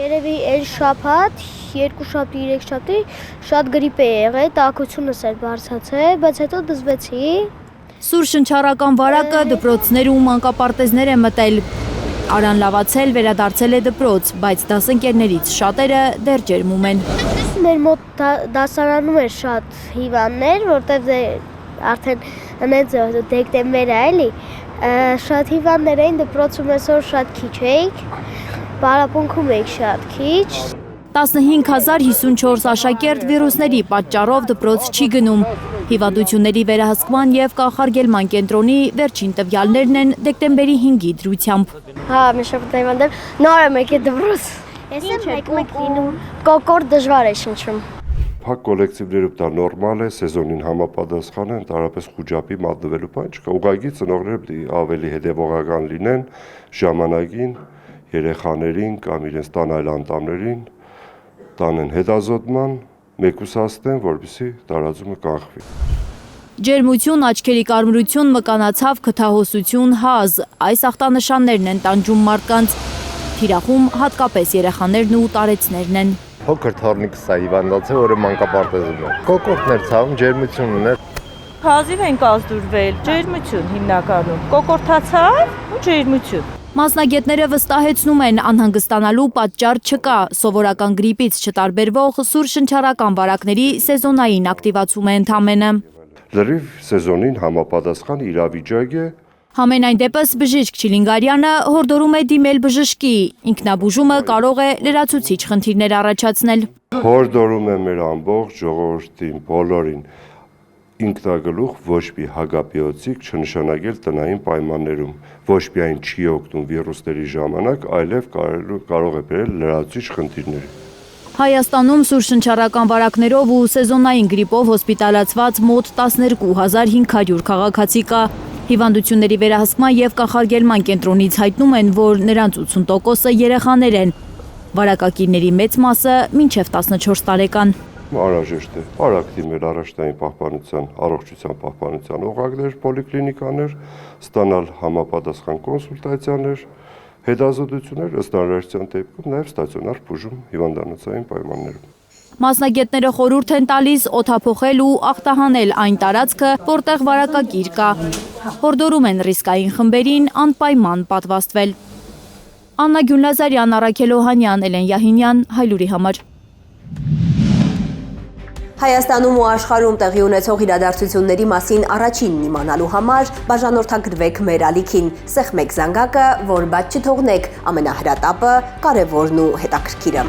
Երևի էլ շաբաթ, 2 շաբթի, 3 շաբթի շատ գրիպ է եղել, տաքությունս էր բարձրացել, բայց հետո դզվեցի։ Սուր շնչառական վարակը դպրոցներում մանկապարտեզներ է մտել։ Արան լավացել, վերադարձել է դպրոց, բայց դասընկերներից շատերը դեռ ջերմում են։ Մեր մոտ դասարանում էր շատ հիվանդներ, որտեղ արդեն հենց դեկտեմբեր է էլի, շատ հիվանդներ էին, դպրոցում այսօր շատ քիչ էինք, պարապմունքում էինք շատ քիչ։ 15054 աշակերտ վիրուսների պատճառով դպրոց չի գնում։ Հիվանդությունների վերահսկման և կանխարգելման կենտրոնի վերջին տվյալներն են դեկտեմբերի 5-ի դրությամբ։ Հա, մի շաբաթ հիվանդ նոր եմ եկել դպրոց։ Ես եմ մեկ լինում, կոկորտ դժվար է շնչում։ Փակ կոլեկտիվներում դա նորմալ է, սեզոնին համապատասխան է, ընդհանրապես խուճապի մատնվելու բան չկա։ Ուղղակի ծնողները պետք է ավելի հետևողական լինեն ժամանակին երեխաներին կամ իրենց տան այլ անդամներին տանեն հետազոտման, մեկուսացնեն, որպեսզի տարածումը կանխվի։ Ջերմություն, աչքերի կարմրություն, մկանացավ, քթահոսություն, հազ, այս ախտանշաններն են տանջում մարդկանց, թիրախում հատկապես երեխաներն ու տարեցներն են։ Փոքր թորնիկս է հիվանդացել, որը մանկապարտեզում է։ Կոկորտներ ցավում, ջերմություն ուներ։ Հազիվ ենք ազդուրվել, ջերմություն հիմնականում, կոկորտացավ ու ջերմություն։ Մասնագետները վստահեցնում են, անհանգստանալու պատճառ չկա, սովորական գրիպից չտարբերվող սուր շնչառական վարակների սեզոնային ակտիվացում է ընդամենը։ Լրիվ սեզոնին համապատասխան իրավիճակ է։ Համենայն դեպս բժիշկ Չիլինգարյանը հորդորում է դիմել բժշկի, ինքնաբուժումը կարող է լրացուցիչ խնդիրներ առաջացնել։ Հորդորում է մեր ամբողջ ժողովրդին, բոլորին ինքնագլուխ ոչ մի հագապիոցիկ չնշանակել տնային պայմաններում, ոչ միայն չի օգնում վիրուսների ժամանակ, այլև կարող է բերել լրացուցիչ խնդիրների։ Հայաստանում սուր շնչառական վարակներով ու սեզոնային գրիպով հոսպիտալացված մոտ 12500 քաղաքացի կա։ Հիվանդությունների վերահսկման և կանխարգելման կենտրոնից հայտնում են, որ նրանց 80%-ը երեխաներ են, վարակակիրների մեծ մասը մինչև 14 տարեկան։ Անհրաժեշտ է արագ դիմել առաջնային պահպանության, առողջության պահպանության օղակներ, պոլիկլինիկաներ, ստանալ համապատասխան կոնսուլտացիաներ, հետազոտություններ, ըստ անհրաժեշտության դեպքում նաև ստացիոնար բուժում հիվանդանոցային պայմաններում։ Մասնագետները խորհուրդ են տալիս օդափոխել ու ախտահանել այն տարածքը, որտեղ վարակակիր կա։ Հորդորում են ռիսկային խմբերին անպայման պատվաստվել։ Աննա Գյուլնազարյան, Առաքել Օհանյան, Էլեն Յահինյան, Հայլուրի համար։ Հայաստանում ու աշխարհում տեղի ունեցող իրադարձությունների մասին առաջինն իմանալու համար բաժանորդագրվեք մեր ալիքին, սեղմեք զանգակը, որ բաց չթողնեք ամենահրատապը, կարևորն ու հետաքրքիրը։